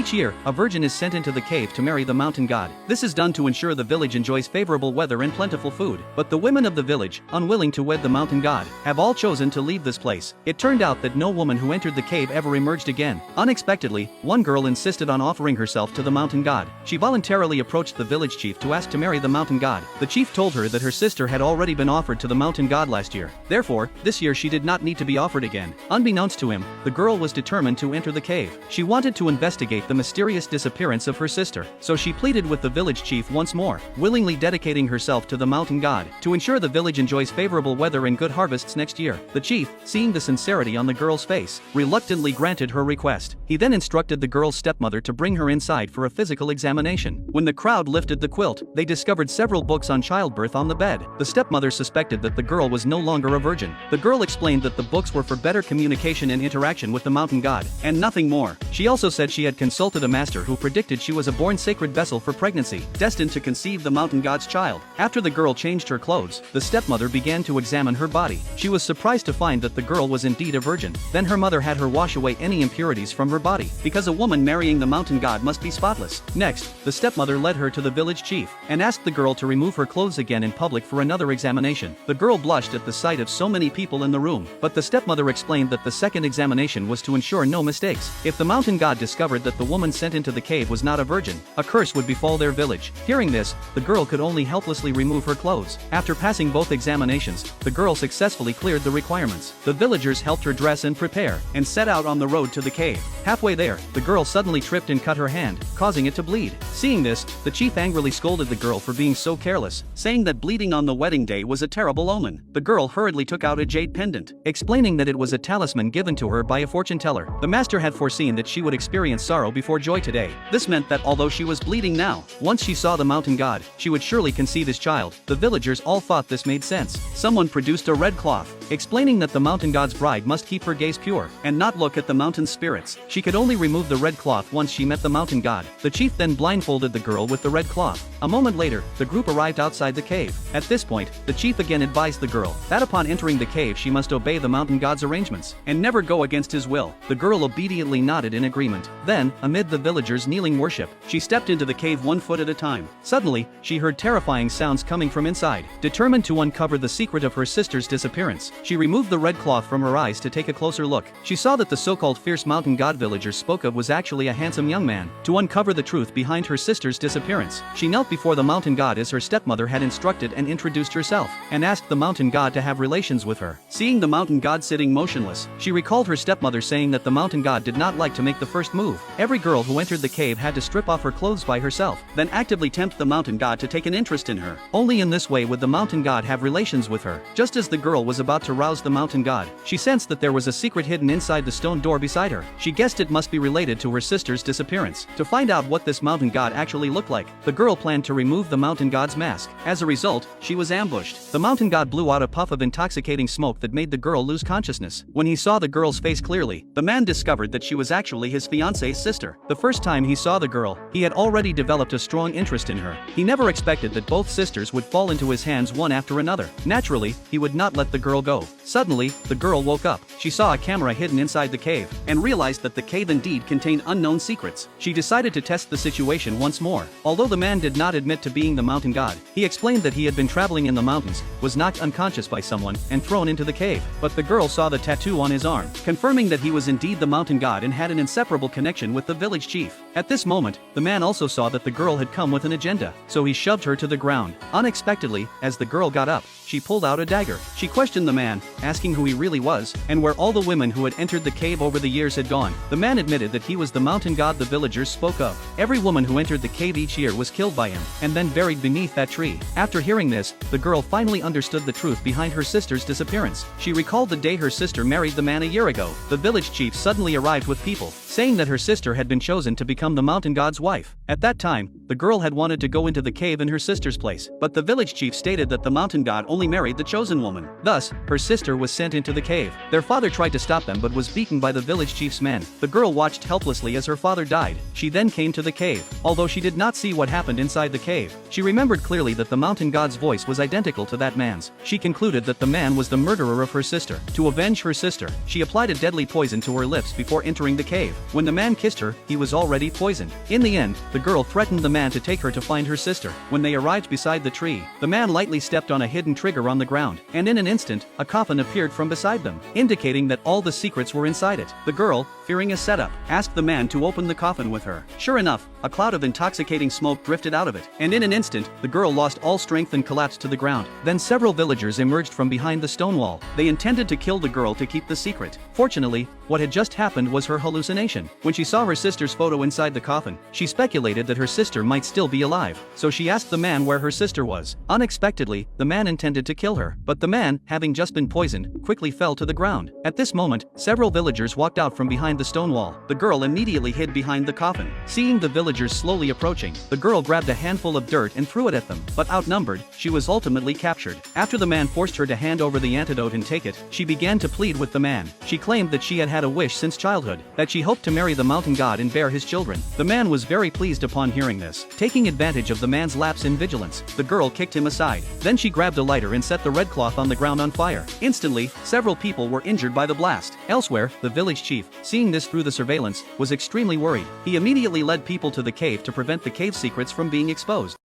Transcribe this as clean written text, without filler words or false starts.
Each year, a virgin is sent into the cave to marry the mountain god. This is done to ensure the village enjoys favorable weather and plentiful food. But the women of the village, unwilling to wed the mountain god, have all chosen to leave this place. It turned out that no woman who entered the cave ever emerged again. Unexpectedly, one girl insisted on offering herself to the mountain god. She voluntarily approached the village chief to ask to marry the mountain god. The chief told her that her sister had already been offered to the mountain god last year. Therefore, this year she did not need to be offered again. Unbeknownst to him, the girl was determined to enter the cave. She wanted to investigate the mysterious disappearance of her sister, so she pleaded with the village chief once more, willingly dedicating herself to the mountain god. To ensure the village enjoys favorable weather and good harvests next year, the chief, seeing the sincerity on the girl's face, reluctantly granted her request. He then instructed the girl's stepmother to bring her inside for a physical examination. When the crowd lifted the quilt, they discovered several books on childbirth on the bed. The stepmother suspected that the girl was no longer a virgin. The girl explained that the books were for better communication and interaction with the mountain god, and nothing more. She also said she had consulted a master who predicted she was a born sacred vessel for pregnancy, destined to conceive the mountain god's child. After the girl changed her clothes, the stepmother began to examine her body. She was surprised to find that the girl was indeed a virgin. Then her mother had her wash away any impurities from her body, because a woman marrying the mountain god must be spotless. Next, the stepmother led her to the village chief, and asked the girl to remove her clothes again in public for another examination. The girl blushed at the sight of so many people in the room, but the stepmother explained that the second examination was to ensure no mistakes. If the mountain god discovered that the woman sent into the cave was not a virgin, a curse would befall their village. Hearing this, the girl could only helplessly remove her clothes. After passing both examinations, the girl successfully cleared the requirements. The villagers helped her dress and prepare, and set out on the road to the cave. Halfway there, the girl suddenly tripped and cut her hand, causing it to bleed. Seeing this, the chief angrily scolded the girl for being so careless, saying that bleeding on the wedding day was a terrible omen. The girl hurriedly took out a jade pendant, explaining that it was a talisman given to her by a fortune teller. The master had foreseen that she would experience sorrow before joy today. This meant that although she was bleeding now, once she saw the mountain god, she would surely conceive his child. The villagers all thought this made sense. Someone produced a red cloth, explaining that the mountain god's bride must keep her gaze pure, and not look at the mountain spirits. She could only remove the red cloth once she met the mountain god. The chief then blindfolded the girl with the red cloth. A moment later, the group arrived outside the cave. At this point, the chief again advised the girl that upon entering the cave she must obey the mountain god's arrangements, and never go against his will. The girl obediently nodded in agreement. Then, amid the villagers' kneeling worship, she stepped into the cave 1 foot at a time. Suddenly, she heard terrifying sounds coming from inside. Determined to uncover the secret of her sister's disappearance, she removed the red cloth from her eyes to take a closer look. She saw that the so-called fierce mountain god villagers spoke of was actually a handsome young man. To uncover the truth behind her sister's disappearance, she knelt before the mountain god as her stepmother had instructed and introduced herself, and asked the mountain god to have relations with her. Seeing the mountain god sitting motionless, she recalled her stepmother saying that the mountain god did not like to make the first move. Every girl who entered the cave had to strip off her clothes by herself, then actively tempt the mountain god to take an interest in her. Only in this way would the mountain god have relations with her. Just as the girl was about to rouse the mountain god, she sensed that there was a secret hidden inside the stone door beside her. She guessed it must be related to her sister's disappearance. To find out what this mountain god actually looked like, the girl planned to remove the mountain god's mask. As a result, she was ambushed. The mountain god blew out a puff of intoxicating smoke that made the girl lose consciousness. When he saw the girl's face clearly, the man discovered that she was actually his fiance's sister. The first time he saw the girl, he had already developed a strong interest in her. He never expected that both sisters would fall into his hands one after another. Naturally, he would not let the girl go. Suddenly, the girl woke up. She saw a camera hidden inside the cave, and realized that the cave indeed contained unknown secrets. She decided to test the situation once more. Although the man did not admit to being the mountain god, he explained that he had been traveling in the mountains, was knocked unconscious by someone, and thrown into the cave. But the girl saw the tattoo on his arm, confirming that he was indeed the mountain god and had an inseparable connection with the village chief. At this moment, the man also saw that the girl had come with an agenda, so he shoved her to the ground. Unexpectedly, as the girl got up, she pulled out a dagger. She questioned the man, asking who he really was, and where all the women who had entered the cave over the years had gone. The man admitted that he was the mountain god the villagers spoke of. Every woman who entered the cave each year was killed by him, and then buried beneath that tree. After hearing this, the girl finally understood the truth behind her sister's disappearance. She recalled the day her sister married the man a year ago. The village chief suddenly arrived with people, saying that her sister had been chosen to become the mountain god's wife. At that time, the girl had wanted to go into the cave in her sister's place, but the village chief stated that the mountain god only married the chosen woman. Thus, her sister was sent into the cave. Their father tried to stop them but was beaten by the village chief's men. The girl watched helplessly as her father died. She then came to the cave. Although she did not see what happened inside the cave, she remembered clearly that the mountain god's voice was identical to that man's. She concluded that the man was the murderer of her sister. To avenge her sister, she applied a deadly poison to her lips before entering the cave. When the man kissed her, However, he was already poisoned. In the end, the girl threatened the man to take her to find her sister. When they arrived beside the tree, the man lightly stepped on a hidden trigger on the ground, and in an instant, a coffin appeared from beside them, indicating that all the secrets were inside it. The girl, fearing a setup, asked the man to open the coffin with her. Sure enough, a cloud of intoxicating smoke drifted out of it, and in an instant, the girl lost all strength and collapsed to the ground. Then several villagers emerged from behind the stone wall. They intended to kill the girl to keep the secret. Fortunately, what had just happened was her hallucination. When she saw her sister's photo inside the coffin, she speculated that her sister might still be alive, so she asked the man where her sister was. Unexpectedly, the man intended to kill her, but the man, having just been poisoned, quickly fell to the ground. At this moment, several villagers walked out from behind the stone wall. The girl immediately hid behind the coffin. Seeing the villagers slowly approaching, the girl grabbed a handful of dirt and threw it at them, but outnumbered, she was ultimately captured. After the man forced her to hand over the antidote and take it, she began to plead with the man. She claimed that she had had a wish since childhood, that she hoped to marry the mountain god and bear his children. The man was very pleased upon hearing this. Taking advantage of the man's lapse in vigilance, the girl kicked him aside. Then she grabbed a lighter and set the red cloth on the ground on fire. Instantly, several people were injured by the blast. Elsewhere, the village chief, seeing this through the surveillance, was extremely worried. He immediately led people to the cave to prevent the cave secrets from being exposed.